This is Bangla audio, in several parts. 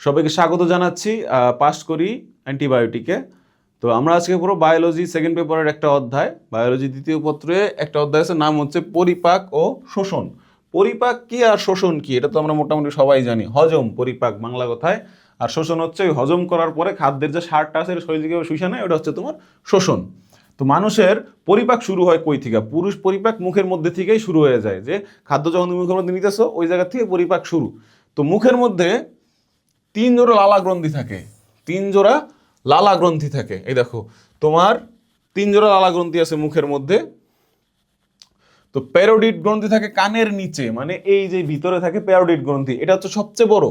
সবাইকে স্বাগত জানাচ্ছি পাস করি অ্যান্টিবায়োটিকে। তো আমরা আজকে পুরো বায়োলজি সেকেন্ড পেপারের একটা অধ্যায়, বায়োলজি দ্বিতীয় পত্রে একটা অধ্যায় আছে, নাম হচ্ছে পরিপাক ও শোষণ। পরিপাক কি আর শোষণ কি এটা তো আমরা মোটামুটি সবাই জানি। হজম, পরিপাক বাংলা কথায়, আর শোষণ হচ্ছে ওই হজম করার পরে খাদ্যের যে সারটা আছে শরীর থেকে শুষে নেয়, ওটা হচ্ছে তোমার শোষণ। তো মানুষের পরিপাক শুরু হয় কই থেকে? পুরুষ পরিপাক মুখের মধ্যে থেকেই শুরু হয়ে যায়, যে খাদ্য যখন তুমি মুখের মধ্যে নিতেছো ওই জায়গা থেকে পরিপাক শুরু। তো মুখের মধ্যে 3 জোড়া লালা গ্রন্থি থাকে, 3 জোড়া লালা গ্রন্থি থাকে। এই দেখো তোমার 3 জোড়া লালা গ্রন্থি আছে মুখের মধ্যে। তো প্যারোডিড গ্রন্থি থাকে কানের নিচে, মানে এই যে ভিতরে থাকে প্যারোডিড গ্রন্থি, এটা হচ্ছে সবচেয়ে বড়।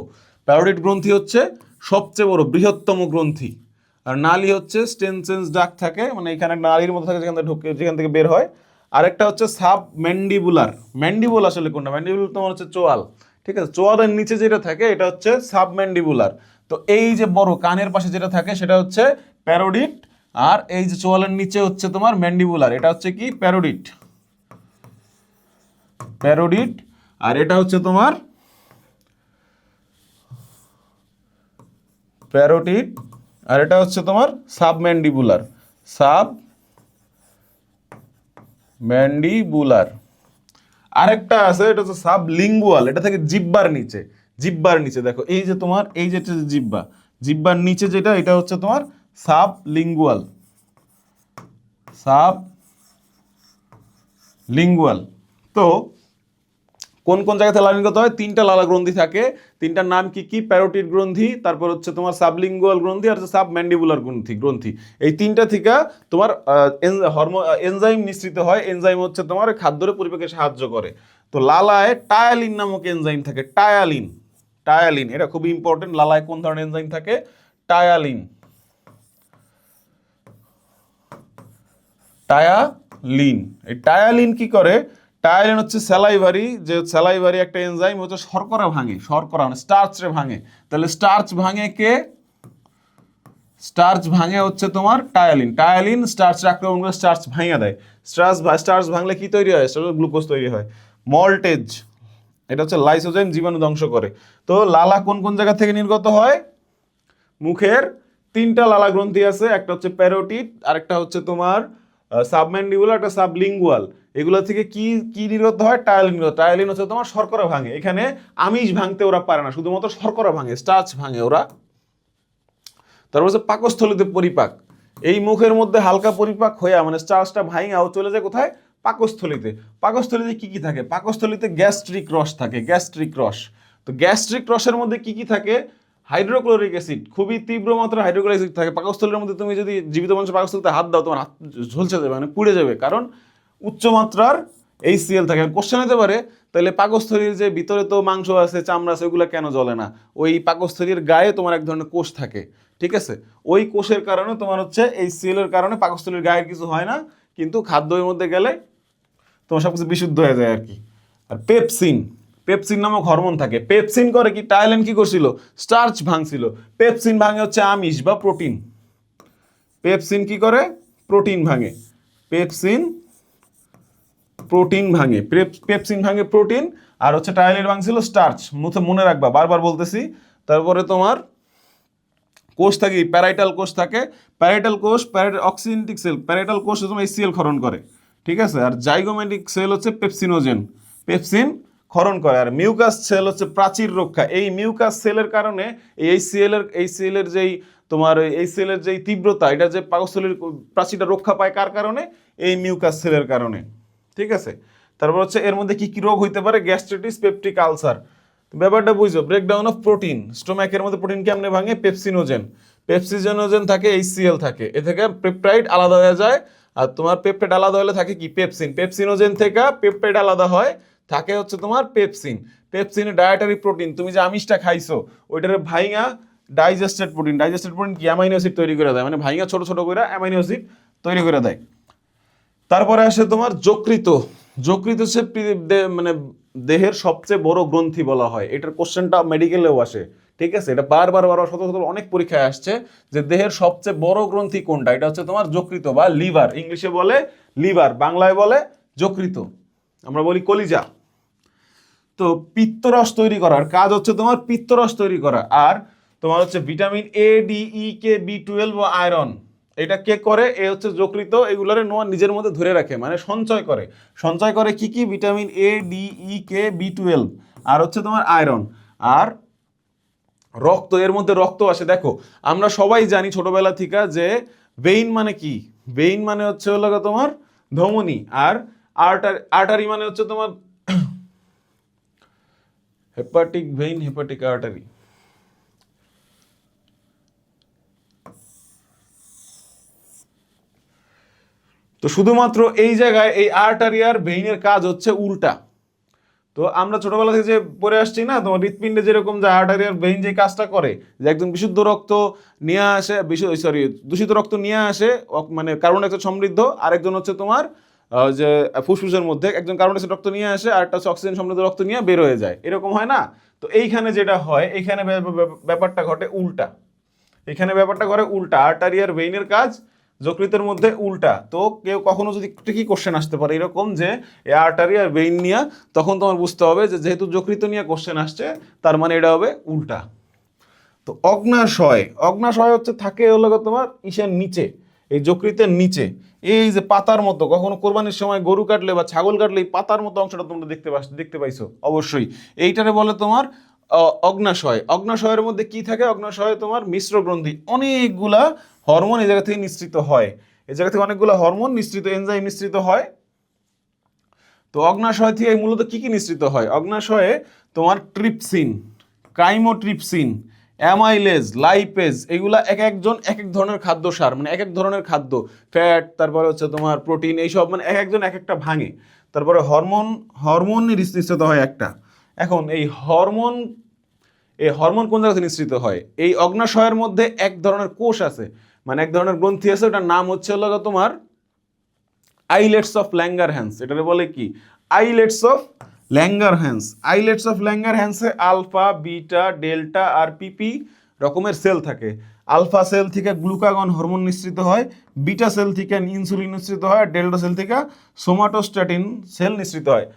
প্যারোডিড গ্রন্থি হচ্ছে সবচেয়ে বড়, বৃহত্তম গ্রন্থি। আর নালী হচ্ছে স্টেনসেন্স ডাক্ট থাকে, মানে এখানে নালীর মতো থাকে যেখান থেকে ঢুকে, যেখান থেকে বের হয়। আরেকটা হচ্ছে সাব ম্যান্ডিবুলার। ম্যান্ডিবুল আসলে কোনটা? ম্যান্ডিবুল তোমার হচ্ছে চোয়াল, ঠিক আছে? চোয়ালের নিচে যেটা থাকে এটা হচ্ছে সাব ম্যান্ডিবুলার। তো এই যে বড় কানের পাশে যেটা থাকে সেটা হচ্ছে প্যারোডিড, আর এই যে চোয়ালের নিচে হচ্ছে তোমার ম্যান্ডিবুলার, এটা হচ্ছে কি প্যারোডিড। প্যারোডিড। আর এটা হচ্ছে তোমার প্যারোটিড, আর এটা হচ্ছে তোমার সাবম্যান্ডিবুলার। সাবম্যান্ডিবুলার। আরেকটা আছে, এটা হচ্ছে সাবলিঙ্গুয়াল, এটা থাকে জিহ্বার নিচে। জিহ্বার নিচে দেখো এই যে তোমার এই যে জিহ্বা, জিহ্বার নিচে যেটা, এটা হচ্ছে তোমার সাবলিঙ্গুয়াল। সাবলিঙ্গুয়াল। তো কোন কোন জায়গাতে লালা নির্গত হয়? 3টা লালা গ্রন্থি থাকে। 3টার নাম কি কি? প্যারোটিড গ্রন্থি, তারপর হচ্ছে তোমার সাবলিঙ্গুয়াল গ্রন্থি, আর হচ্ছে সাবম্যান্ডিবুলার গ্রন্থি। এই 3টা থেকে তোমার এনজাইম নিঃসৃত হয়। এনজাইম হচ্ছে তোমার খাদ্যের পরিপাকে সাহায্য করে। তো লালায় টায়ালিন নামক এনজাইম থাকে। টায়ালিন, টায়ালিন এটা খুব ইম্পর্টেন্ট। লালায় কোন ধরনের এনজাইম থাকে? টায়ালিন। টায়ালিন। এই টায়ালিন কি করে? টায়ালিন হচ্ছে স্যালাইভারি একটা এনজাইম, হচ্ছে শর্করা ভাঙে। শর্করা মানে স্টার্চ রে ভাঙে। তাহলে স্টার্চ ভাঙে কে? স্টার্চ ভাঙে হচ্ছে তোমার টায়ালিন। টায়ালিন স্টার্চ আক্রমণ করে স্টার্চ ভাঙা দেয়। স্টার্চ ভাঙলে কি তৈরি হয়? গ্লুকোজ তৈরি হয়। মল্টেজ, এটা হচ্ছে লাইসোজাইম, জীবাণু ধ্বংস করে। তো লালা কোন কোন জায়গা থেকে নির্গত হয়? মুখের 3টা লালা গ্রন্থি আছে, একটা হচ্ছে প্যারোটিড, আরেকটা হচ্ছে তোমার সাবম্যান্ডিবুলার, একটা সাবলিঙ্গুয়াল। এগুলো থেকে কি কি নির্গত হয়? টায়ালিন। টায়ালিন হচ্ছে তোমার শর্করা ভাঙে। এখানে আমিষ ভাঙতে ওরা পারে না, শুধুমাত্র শর্করা ভাঙে, স্টার্চ ভাঙে ওরা। তারপর হচ্ছে পাকস্থলীতে পরিপাক। এই মুখের মধ্যে হালকা পরিপাক হয়ে মানে স্টার্চটা ভাঙাও চলে যায় কোথায়? পাকস্থলীতে। পাকস্থলীতে কি কি থাকে? পাকস্থলীতে গ্যাস্ট্রিক রস থাকে। গ্যাস্ট্রিক রস। তো গ্যাস্ট্রিক রসের মধ্যে কি কি থাকে? হাইড্রোক্লোরিক অ্যাসিড, খুবই তীব্র মাত্রা হাইড্রোক্লোরিক অ্যাসিড থাকে পাকস্থলীর মধ্যে। তুমি যদি জীবিত মানুষের পাকস্থলীতে হাত দাও, তোমার হাত ঝলসে যাবে, মানে পুড়ে যাবে, কারণ উচ্চ মাত্রার HCl থাকে। কোশ্চেন হতে পারে, তাহলে পাকস্থলীর যে ভিতরে তো মাংস আছে, চামড়া আছে, ওগুলো কেন জ্বলে না? ওই পাকস্থলীর গায়ে তোমার এক ধরনের কোষ থাকে, ঠিক আছে? ওই কোষের কারণে তোমার হচ্ছে HCl এর কারণে পাকস্থলীর গায়ে কিছু হয় না, কিন্তু খাদ্যের মধ্যে গেলে তোমার সবকিছু বিশুদ্ধ হয়ে যায় আর কি। আর পেপসিন, পেপসিন নামক হরমোন থাকে। পেপসিন করে কি? টায়ালিন কি করছিল? স্টার্চ ভাঙছিল। পেপসিন ভাঙে হচ্ছে আমিষ বা প্রোটিন। পেপসিন কি করে? প্রোটিন ভাঙে। পেপসিন প্রোটিন ভাঙে। পেপসিন ভাঙে প্রোটিন, আর হচ্ছে টায়ালিন ভাঙছিল স্টার্চ। মনে রাখবা, বারবার বলতেছি। তারপরে তোমার কোষ থাকে, প্যারাইটাল কোষ থাকে। প্যারাইটাল কোষ, অক্সিজেন্টিক সেল। প্যারাইটাল কোষ তোমার HCl ক্ষরণ করে, ঠিক আছে? আর জাইগোমেটিক সেল হচ্ছে পেপসিনোজেন, পেপসিন ক্ষরণ করে। আর মিউকাস সেল হচ্ছে প্রাচীর রক্ষা। এই মিউকাস সেলের কারণে এই HCl এর যেই তোমার HCl এর যেই তীব্রতা, এটা যে পাকস্থলীর প্রাচীরটা রক্ষা পায় কার কারণে? এই মিউকাস সেলের কারণে, ঠিক আছে? তারপর হচ্ছে এর মধ্যে কি কি রোগ হইতে পারে? Gastritis, peptic ulcer. ব্যাপারটা বুঝছো? Breakdown of protein. স্টোম্যাকের মধ্যে প্রোটিন কেমনে ভাঙে? পেপসিনোজেন। পেপসিনোজেন থাকে, HCl থাকে, এ থেকে পেপটাইড আলাদা হয়ে যায়। আর তোমার পেপটাইড আলাদা হলে থাকে কি? পেপসিন। পেপসিনোজেন থেকে পেপটাইড আলাদা হয়, থাকে হচ্ছে তোমার পেপসিন। পেপসিনে ডায়েটারি প্রোটিন, তুমি যে আমিষটা খাইছো ওইটার ভাইঙা ডাইজেস্টেড প্রোটিন। ডাইজেস্টেড প্রোটিন কি? অ্যামাইনো অ্যাসিড তৈরি করে দেয়, মানে ভাইঙা ছোট ছোট করে অ্যামাইনো অ্যাসিড তৈরি করে দেয়। তারপরে আসে তোমার যকৃত। যকৃত হচ্ছে মানে দেহের সবচেয়ে বড় গ্রন্থি বলা হয়। এটার কোশ্চেনটা মেডিকেলেও আসে, ঠিক আছে? এটা বারবার শত শত অনেক পরীক্ষায় আসছে যে দেহের সবচেয়ে বড় গ্রন্থি কোনটা? এটা হচ্ছে তোমার যকৃত বা লিভার। ইংলিশে বলে লিভার, বাংলায় বলে যকৃত, আমরা বলি কলিজা। তো পিত্তরস তৈরি করার কাজ হচ্ছে তোমার পিত্তরস তৈরি করা। আর তোমার হচ্ছে vitamin A, D, E, K, বি12 ও আয়রন। এটা কে করে? এ হচ্ছে যকৃত এগুলারে নোয়া নিজের মধ্যে ধরে রাখে, মানে সঞ্চয় করে। সঞ্চয় করে কি কি? Vitamin A, D, E, K, বি12 আর হচ্ছে তোমার আয়রন। আর রক্ত, এর মধ্যে রক্ত আসে। দেখো আমরা সবাই জানি ছোটবেলা থেকে যে ভেইন মানে কি? ভেইন মানে হচ্ছে হলো তোমার ধমনী, আর আর্টারি মানে হচ্ছে তোমার হেপাটিক ভেইন, হেপাটিক আর্টারি। তো শুধুমাত্র এই জায়গায় এই আর্টারি আর ভেইনের কাজ হচ্ছে উল্টা। তো আমরা ছোটবেলা থেকে যে পড়ে আসছি না, তোমার হৃৎপিণ্ডে যেরকম যে আর্টারি আর ভেইন যে কাজটা করে, যে একজন বিশুদ্ধ রক্ত নিয়ে আসে, দূষিত রক্ত নিয়ে আসে, মানে কার্বন ডাইঅক্সাইড সমৃদ্ধ, আরেকজন হচ্ছে তোমার যে ফুসফুসের মধ্যে একজন কার্বন ডাইঅক্সাইড রক্ত নিয়ে আসে, আর একটা হচ্ছে অক্সিজেন সমৃদ্ধ রক্ত নিয়ে বের হয়ে যায়, এরকম হয় না? তো এইখানে যেটা হয়, এইখানে ব্যাপারটা ঘটে উল্টা। এখানে ব্যাপারটা করে উল্টা, আর্টারি আর ভেইনের কাজ যকৃতের মধ্যে উল্টা। তো কেউ কখনো যদি কি কোশ্চেন আসতে পারে এরকম যে এই আর্টারি আর ভেইন নিয়ে, তখন তোমার বুঝতে হবে যে যেহেতু যকৃত নিয়ে কোশ্চেন আসছে, তার মানে এটা হবে উল্টা। তো অগ্নাশয়, অগ্নাশয় হচ্ছে থাকে হলো তোমার ইসের নিচে, এই যকৃতের নিচে, এই যে পাতার মতো, কখনো কোরবানির সময় গরু কাটলে বা ছাগল কাটলে এই পাতার মতো অংশটা তোমরা দেখতে পাইছো অবশ্যই, এইটারে বলে তোমার অগ্নাশয়। অগ্নাশয়ের মধ্যে কি থাকে? অগ্নাশয়ে তোমার মিশ্র গ্রন্থি, অনেকগুলা হরমোন এই জায়গা থেকে নিঃসৃত হয়, এই জায়গা থেকে অনেকগুলো হরমোন নিঃসৃত, এনজাইম নিঃসৃত হয়। তো অগ্নাশয় থেকে মূলত কি কি নিঃসৃত হয়? অগ্নাশয়ে তোমার ট্রিপসিন, কাইমোট্রিপসিন, অ্যামাইলেজ, লাইপেজ, এগুলা এক একজন এক এক ধরনের খাদ্য সার, মানে এক এক ধরনের খাদ্য, ফ্যাট, তারপরে হচ্ছে তোমার প্রোটিন, এইসব মানে এক একজন এক একটা ভাঙে। তারপরে হরমোন নিঃসৃত হয় একটা। এখন এই হরমোন কোন জায়গা থেকে নিঃসৃত হয়? এই অগ্নাশয়ের মধ্যে এক ধরনের কোষ আছে, মানে এক ধরনের গ্রন্থি আছে, ওটার নাম হচ্ছে হলো তোমার আইলেটস অফ ল্যাঙ্গারহ্যান্স। এটাকে বলে কি? Islets of Langerhans. Islets of ল্যাঙ্গারহ্যান্সে আলফা, বিটা, ডেল্টা আর পিপি রকমের সেল থাকে। আলফা সেল থেকে গ্লুকাগন হরমোন নিঃসৃত হয়, বিটা সেল থেকে ইনসুলিন নিঃসৃত হয়, ডেল্টা সেল থেকে সোমাটোস্ট্যাটিন সেল নিঃসৃত হয়,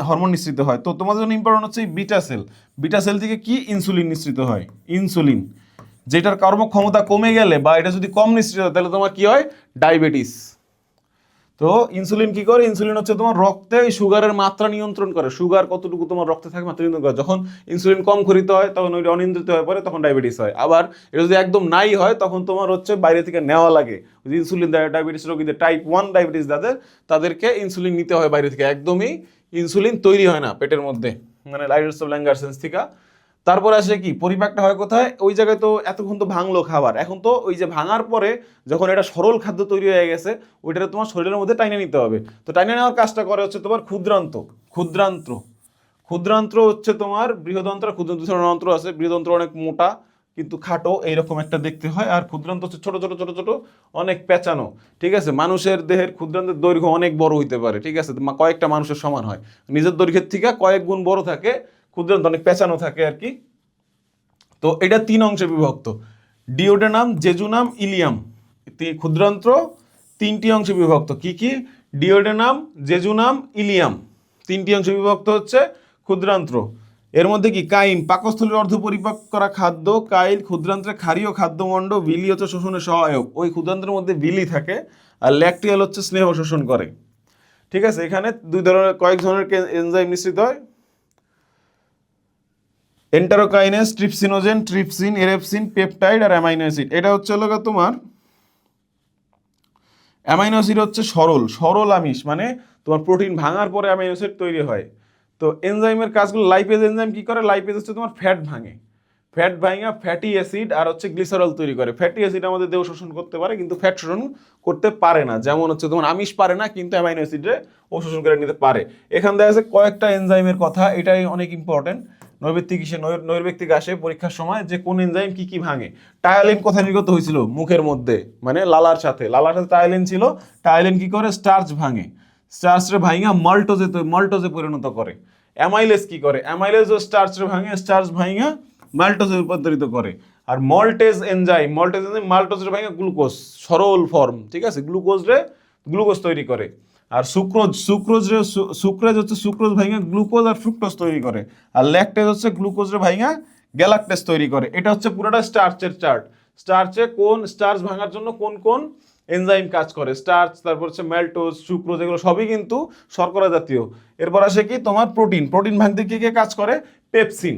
হরমোন নিঃসৃত হয়। তো তোমাদের জন্য ইম্পর্টেন্ট হচ্ছে বিটা সেল। বিটা সেল থেকে কি? ইনসুলিন নিঃসৃত হয়, ইনসুলিন, যেটার কর্মক্ষমতা কমে গেলে বা এটা যদি কম নিঃসৃত হয় তাহলে তোমার কি হয়? ডায়াবেটিস। তো ইনসুলিন কি করে? ইনসুলিন হচ্ছে তোমার রক্তে সুগারের মাত্রা নিয়ন্ত্রণ করে, সুগার কতটুকু তোমার রক্তে থাকে মাত্রা নিয়ন্ত্রণ করে। যখন ইনসুলিন কম খরিত হয় তখন ওইটা অনিয়ন্ত্রিত হয়ে পড়ে, তখন ডায়াবেটিস হয়। আবার এটা যদি একদম নাই হয় তখন তোমার হচ্ছে বাইরে থেকে নেওয়া লাগে। ইনসুলিন ডায়াবেটিস রোগীদের, টাইপ 1 ডায়াবেটিস যাদের, তাদেরকে ইনসুলিন নিতে হয় বাইরে থেকে, একদমই ইনসুলিন তৈরি হয় না পেটের মধ্যে, মানে আইলেটস অফ ল্যাঙ্গারহ্যান্স থেকে। তারপর আসে কি? পরিপাকটা হয় কোথায়? ওই জায়গায় তো এতক্ষণ তো ভাঙলো খাবার, এখন তো ওই যে ভাঙার পরে যখন এটা সরল খাদ্য তৈরি হয়ে গেছে, ওইটা তোমার শরীরের মধ্যে টাইনে নিতে হবে। তো টাইনে নেওয়ার কাজটা করে হচ্ছে তোমার ক্ষুদ্রান্ত। ক্ষুদ্রান্ত্র ক্ষুদ্রান্ত্র হচ্ছে তোমার বৃহদন্ত্র, ক্ষুদ্রান্ত্র যন্ত্র আছে, বৃহদন্ত্র অনেক মোটা কিন্তু খাটো, এইরকম একটা দেখতে হয়। আর ক্ষুদ্রান্ত হচ্ছে ছোট ছোট ছোট ছোট, অনেক পেঁচানো। ঠিক আছে? মানুষের দেহের ক্ষুদ্রান্তের দৈর্ঘ্য অনেক বড় হইতে পারে, ঠিক আছে, কয়েকটা মানুষের সমান হয়, নিজের দৈর্ঘ্যের থেকে কয়েক গুণ বড় থাকে, ক্ষুদ্রান্ত অনেক পেঁচানো থাকে আর কি। তো এটা 3 অংশে বিভক্ত, ডিওডেনাম, জেজুনাম, ইলিয়াম। ক্ষুদ্রান্ত্র 3টি অংশে বিভক্ত। কি কি? ডিওডেনাম, জেজুনাম, ইলিয়াম, 3টি অংশে বিভক্ত হচ্ছে ক্ষুদ্রান্ত্র। এর মধ্যে কি? কাইম, পাকস্থলীর অর্ধ পরিপাক করা খাদ্য, কাইল ক্ষুদ্রান্ত্রে ক্ষারীয় খাদ্যমণ্ড, ভিলি হচ্ছে শোষণের সহায়ক, ওই ক্ষুদ্রান্ত্রের মধ্যে ভিলি থাকে, আর ল্যাকটিয়াল হচ্ছে স্নেহ শোষণ করে। ঠিক আছে? এখানে কয়েক ধরনের এনজাইম মিশ্রিত হয়, এন্টারোকাইনেস, ট্রিপসিনোজেন, ট্রিপসিন, এরেপসিন, পেপটাইড আর অ্যামাইনো অ্যাসিড। এটা হচ্ছে হলো তোমার অ্যামাইনো অ্যাসিড হচ্ছে সরল আমিষ, মানে তোমার প্রোটিন ভাঙার পরে অ্যামাইনো অ্যাসিড তৈরি হয়। তো এনজাইমের কাজগুলো, লাইপেজ এনজাইম কি করে? লাইপেজ হচ্ছে তোমার ফ্যাট ভাঙে, ফ্যাট ভাঙা ফ্যাটি অ্যাসিড আর হচ্ছে গ্লিসারল তৈরি করে। ফ্যাটি অ্যাসিড আমাদের দেহ শোষণ করতে পারে কিন্তু ফ্যাট শোষণ করতে পারে না, যেমন হচ্ছে তোমার আমিষ পারে না কিন্তু অ্যামাইনো অ্যাসিডে ও শোষণ করে নিতে পারে। এখান দেখা যাচ্ছে কয়েকটা এনজাইমের কথা, এটাই অনেক ইম্পর্টেন্ট। নৈর্ব্যক্তিক আসে পরীক্ষার সময় যে কোন এনজাইম কি কি ভাঙে। টায়ালিন কোথায় নির্গত হয়েছিল? মুখের মধ্যে, মানে লালার সাথে টায়ালিন ছিল। টায়ালিন কি করে? স্টার্চ ভাঙে, স্টার্চরে ভাঙা মাল্টোজে পরিণত করে। অ্যামাইলেজ কি করে? অ্যামাইলেজ ও স্টার্চরে ভাঙে, স্টার্চ ভাঙা মাল্টোজে রূপান্তরিত করে। আর মল্টেজ এনজাইম মাল্টোজরে ভাঙা গ্লুকোজ, সরল ফর্ম, ঠিক আছে, গ্লুকোজ তৈরি করে। আর সুক্রোজ হচ্ছে সুক্রোজ ভাঙা গ্লুকোজ আর ফ্রুক্টোজ তৈরি করে। আর ল্যাকটেজ হচ্ছে গ্লুকোজ রে ভাঙা গ্যালাক্টেজ তৈরি করে। এটা হচ্ছে পুরোটা স্টার্চের চার্ট। স্টার্চে কোন স্টার্চ ভাঙার জন্য কোন কোন এনজাইম কাজ করে, স্টার্চ, তারপর হচ্ছে ম্যালটোজ, সুক্রোজ, এগুলো সবই কিন্তু শর্করা জাতীয়। এরপর আসে কি তোমার প্রোটিন। প্রোটিন ভাঙতে কি কে কাজ করে? পেপসিন।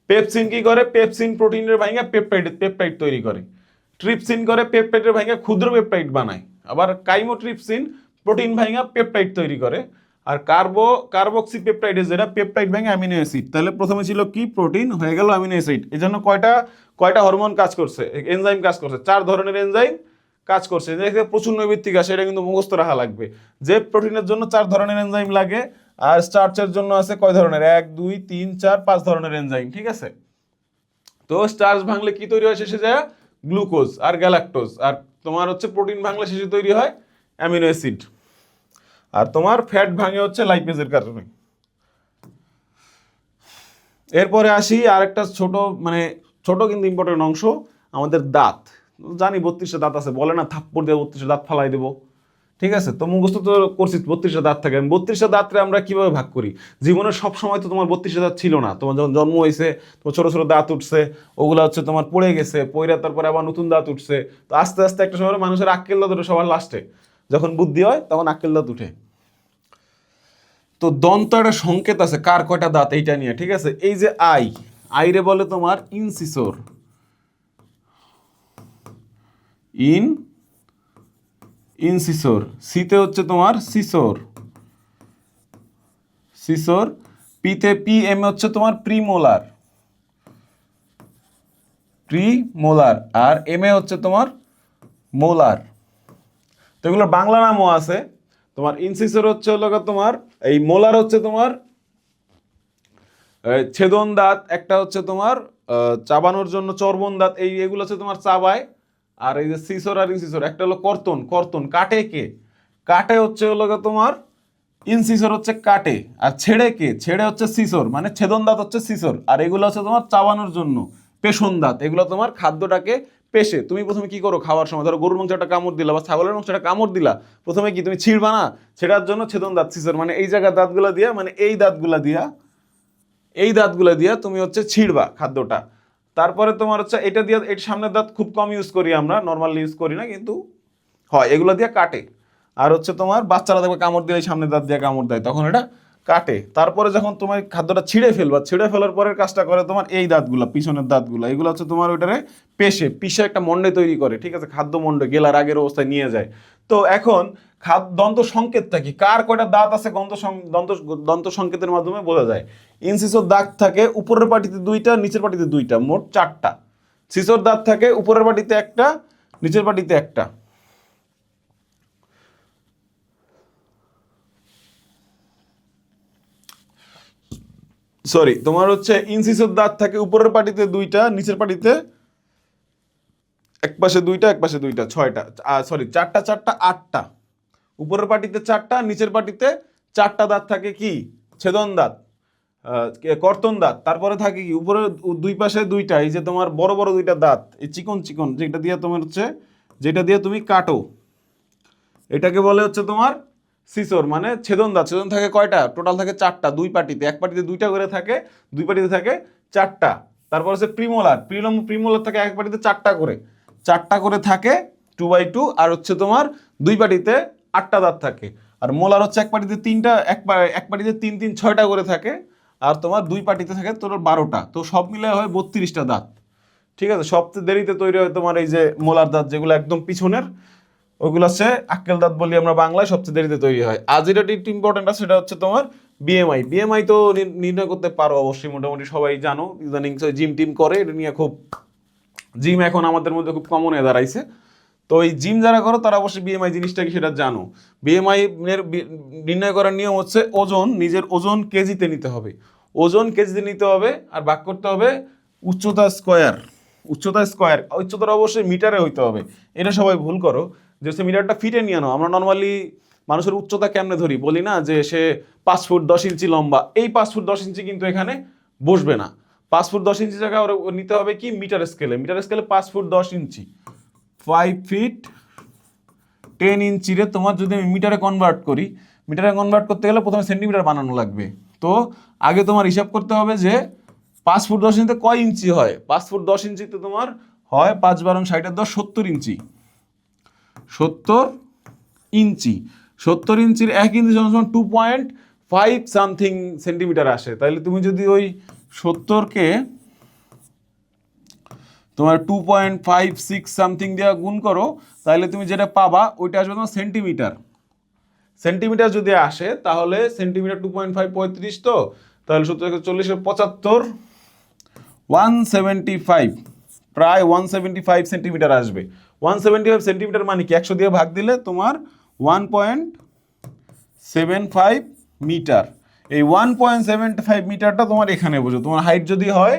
পেপসিন কি করে? পেপসিন প্রোটিনের ভাঙা পেপটাইড তৈরি করে। ট্রিপসিন করে পেপটাইডের ভাঙা ক্ষুদ্র পেপটাইড বানায়। আবার কাইমোট্রিপসিন প্রোটিন ভাঙা পেপটাইড তৈরি করে। আর কার্বক্সি পেপটাইডেজ যেটা পেপটাইড ভাঙা অ্যামিনো অ্যাসিড। তাহলে প্রথমে ছিল কি? প্রোটিন, হয়ে গেল অ্যামিনো অ্যাসিড। এই জন্য কয়টা হরমোন কাজ করছে, এনজাইম কাজ করছে? 4 ধরনের এনজাইম কাজ করছে। দেখে প্রচুর নৈমিত্তিক আসে, এটা কিন্তু মুখস্থ রাখা লাগবে যে প্রোটিনের জন্য 4 ধরনের এনজাইম লাগে, আর স্টার্চের জন্য আছে কয় ধরনের? 1 2 3 4 5 ধরনের এনজাইম, ঠিক আছে? তো স্টার্চ ভাঙলে কি তৈরি হয় শেষে যায়? গ্লুকোজ আর গ্যালাক্টোজ। আর তোমার হচ্ছে প্রোটিন ভাঙলে শেষে তৈরি হয় অ্যামিনো অ্যাসিড। আর তোমার ফ্যাট ভাঙে হচ্ছে লাইপেজের কারণে। এরপরে আসি আরেকটা ছোট কিন্তু ইম্পর্টেন্ট অংশ, আমাদের দাঁত। জানি 32টা দাঁত আছে, বলে না থাপ্পড় দিয়ে 32টা দাঁত ফালাই দেবো, ঠিক আছে? তো মুখস্থ তো করছি 32টা দাঁত থাকে। 32টা দাঁতরে আমরা কিভাবে ভাগ করি? জীবনের সব সময় তো তোমার 32টা দাঁত ছিল না। তোমার যখন জন্ম হয়েছে তোমার ছোট ছোট দাঁত উঠছে, ওগুলো হচ্ছে তোমার পড়ে গেছে, পড়ে তারপরে আবার নতুন দাঁত উঠছে। তো আস্তে আস্তে একটা সময় মানুষের আক্কেল দাঁত ওঠে সবার লাস্টে, যখন বুদ্ধি হয় তখন আক্কেল দাঁত উঠে। তো দন্ত একটা সংকেত আছে কার কয়টা দাঁত এইটা নিয়ে, ঠিক আছে? এই যে আইরে বলে তোমার ইনসিসর, ইনসিসর। সিতে হচ্ছে তোমার সিসর। পিতে এম হচ্ছে তোমার প্রিমোলার, আর এম এ হচ্ছে তোমার মোলার। তো এগুলোর বাংলা নামও আছে। তোমার ইনসিসর হচ্ছে হলো তোমার, এই মোলার হচ্ছে তোমার ছেদন দাঁত, একটা হচ্ছে তোমার চাবানোর জন্য চর্বণ দাঁত, এগুলো হচ্ছে তোমার চাবায়। আর এই যে সিসর আর ইনসিসর, একটা হলো কর্তন কাটে হচ্ছে হলো তোমার ইনসিসর হচ্ছে কাটে, আর ছেড়ে হচ্ছে সিসর, মানে ছেদন দাঁত হচ্ছে সিসর। আর এগুলো হচ্ছে তোমার চাবানোর জন্য পেশন দাঁত, এগুলো তোমার খাদ্যটাকে পেশে। তুমি প্রথমে কি করো খাওয়ার সময়? ধরো গরুর মাংস একটা কামড় দিলা বা ছাগলের মাংস একটা কামড় দিলা, প্রথমে কি তুমি ছিড়বা না? ছেড়ার জন্য ছেদন দাঁত সিসর, মানে এই জায়গার দাঁতগুলা দিয়া, মানে এই দাঁতগুলা দিয়া তুমি হচ্ছে ছিড়বা খাদ্যটা। তারপরে তোমার হচ্ছে এটা দিয়ে, এর সামনের দাঁত খুব কম ইউজ করি আমরা, নর্মালি ইউজ করি না, কিন্তু হয় এগুলো দিয়ে কাটে। আর হচ্ছে তোমার বাচ্চারা দেখবে কামড় দিলে সামনের দাঁত দিয়ে কামড় দেয়, তখন এটা কাটে। তারপরে যখন তোমার খাদ্যটা ছিঁড়ে ফেলার পরের কাজটা করে তোমার এই দাঁতগুলা, পিছনের দাঁতগুলা, এগুলো হচ্ছে তোমার ওইটারে পিষে একটা মন্ডে তৈরি করে, ঠিক আছে? খাদ্য মন্ডে গেলার আগের অবস্থায় নিয়ে যায়। তো এখন দন্ত সংকেতটা কি, কার কয়টা দাঁত আছে দন্ত সংকেতের মাধ্যমে বোঝা যায়। ইনসিসর দাঁত থাকে উপরের পাটিতে 2টা, নিচের পাটিতে 2টা, মোট 4টা। সিসর দাঁত থাকে উপরের পাটিতে 1টা, নিচের পাটিতে 1টা। সরি, তোমার হচ্ছে ইনসিসর দাঁত থাকে উপরের পাটিতে 2টা, নিচের পাটিতে এক পাশে 2টা, এক পাশে 2টা, 6টা। সরি, 4টা 8টা। উপরের পাটিতে 4টা, নিচের পাটিতে 4টা দাঁত থাকে কি? ছেদন দাঁত, কর্তন দাঁত। তারপরে থাকে কি উপরে 2 পাশে 2টা, এই যে তোমার বড় বড় 2টা দাঁত, এই চিকন যেটা দিয়ে তোমার হচ্ছে, যেটা দিয়ে তুমি কাটো, এটাকে বলে হচ্ছে তোমার সিসর, মানে ছেদন দাঁত। ছেদন থাকে কয়টা? টোটাল থাকে 4টা, 2 পাটিতে, এক পাটিতে 2টা করে থাকে, 2 পাটিতে থাকে 4টা। তারপর হচ্ছে প্রিমোলার থাকে এক পাটিতে 4টা করে থাকে 2/2, আর হচ্ছে তোমার 2 পাটিতে 8টা দাঁত থাকে। আর মোলার হচ্ছে এক পাটিতে 3টা, এক পাটিতে 3 6টা করে থাকে, আর তোমার 2 পাটিতে থাকে তোর 12টা। তো সব মিলে হয় 32টা দাঁত, ঠিক আছে? সবচেয়ে দেরিতে তৈরি হয় তোমার এই যে মোলার দাঁত, যেগুলো একদম পিছনের, ওগুলো হচ্ছে আক্কেল দাঁত বলি আমরা বাংলায়, সবচেয়ে দেরিতে তৈরি হয়। আর যেটা ইম্পর্টেন্ট আছে সেটা হচ্ছে তোমার বিএমআই তো নির্ণয় করতে পারো অবশ্যই, মোটামুটি সবাই জানো, ইদানিং জিম করে এটা নিয়ে। জিম এখন আমাদের মধ্যে খুব কমন হয়ে দাঁড়াইছে। তো এই জিম যারা করো তারা অবশ্যই বিএমআই জিনিসটা কি সেটা জানো। বিএমআই এর নির্ণয় করার নিয়ম হচ্ছে নিজের ওজন কেজিতে নিতে হবে, আর ভাগ করতে হবে উচ্চতার অবশ্যই মিটারে হইতে হবে। এটা সবাই ভুল করো, যে হচ্ছে মিটারটা ফিটে নিয়ে নাও। আমরা নর্মালি মানুষের উচ্চতা কেমনে ধরি, বলি না যে সে 5 ফুট 10 ইঞ্চি লম্বা, এই 5 ফুট 10 ইঞ্চি কিন্তু এখানে বসবে না। 5 ফুট 10 ইঞ্চি জায়গায় ওর নিতে হবে কি মিটার স্কেলে 5 ফুট 10 ইঞ্চি, 5 ফিট 10 ইঞ্চি রে তোমার যদি আমি মিটারে কনভার্ট করতে গেলে প্রথমে সেন্টিমিটার বানানো লাগবে। তো আগে তোমার হিসাব করতে হবে যে 5 ফুট 10 ইঞ্চিতে কয় ইঞ্চি হয়? 5 ফুট 10 ইঞ্চিতে তোমার হয় 5 12 60 10 70 ইঞ্চি। 70 ইঞ্চি, 70 ইঞ্চির 1 ইঞ্চি সমান 2.5 সামথিং সেন্টিমিটার আসে। তাহলে তুমি যদি ওই 70-কে তোমার 2.56 সামথিং দিয়ে গুণ করো, তাহলে তুমি যেটা পাবা ওইটা আসবে তোমার সেন্টিমিটার। সেন্টিমিটার যদি আসে তাহলে সেন্টিমিটার 2.5 35, তো তাহলে 70 40 75 175, প্রায় 175 সেন্টিমিটার আসবে। 175 সেন্টিমিটার মানে কি 100 দিয়ে ভাগ দিলে তোমার 1.75 মিটার। এই 1.75 মিটারটা তোমার এখানে বসে। তোমার হাইট যদি হয়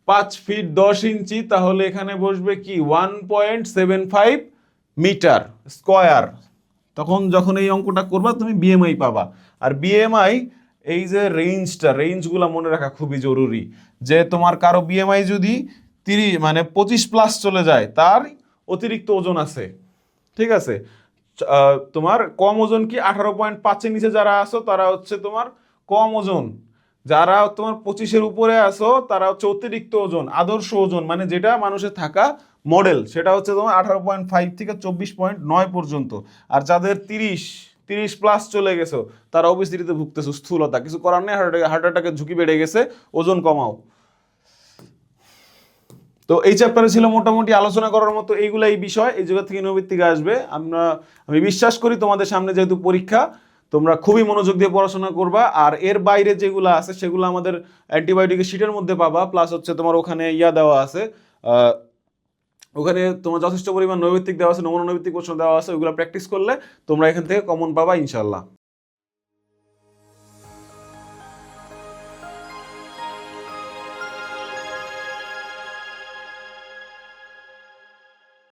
5 ফিট 10 ইঞ্চি, তাহলে এখানে বসবে কি 1.75 মিটার স্কয়ার। তখন যখন এই অঙ্কটা করবা তুমি বিএমআই পাবা। আর বিএমআই, এই যে রেঞ্জগুলো মনে রাখা খুবই জরুরি, যে তোমার কারো বিএমআই যদি 30 মানে 25 প্লাস চলে যায়, তার অতিরিক্ত ওজন আছে, ঠিক আছে। তোমার কম ওজন কি 18.5-এর নিচে যারা আছো তারা হচ্ছে তোমার কম ওজন, যারা তোমার 25-এর উপরে আসো তারা হচ্ছে অতিরিক্ত ওজন। আদর্শ ওজন মানে যেটা মানুষের থাকা মডেল, সেটা হচ্ছে তোমার 18.5 থেকে 24.9 পর্যন্ত। আর যাদের 30 প্লাস চলে গেছো তারা ওবেসিটিতে ভুগতেছো, স্থূলতা, কিছু করার নেই, হার্ট অ্যাটাকের ঝুঁকি বেড়ে গেছে, ওজন কমাও। তো এই চ্যাপ্টারে ছিল মোটামুটি আলোচনা করার মতো এইগুলা এই বিষয়, এই জায়গা থেকে নৈবিত্তিক আসবে। আমি বিশ্বাস করি তোমাদের সামনে যেহেতু পরীক্ষা, তোমরা খুবই মনোযোগ দিয়ে পড়াশোনা করবা। আর এর বাইরে যেগুলো আছে সেগুলো আমাদের অ্যান্টিবায়োটিকের শিটের মধ্যে পাবা, প্লাস হচ্ছে তোমার ওখানে দেওয়া আছে, ওখানে তোমার যথেষ্ট পরিমাণ নৈবিত্তিক দেওয়া আছে, নমুনা নৈবিত্তিক প্রশ্ন দেওয়া আছে, ওইগুলো প্র্যাকটিস করলে তোমরা এখান থেকে কমন পাবা ইনশাল্লাহ।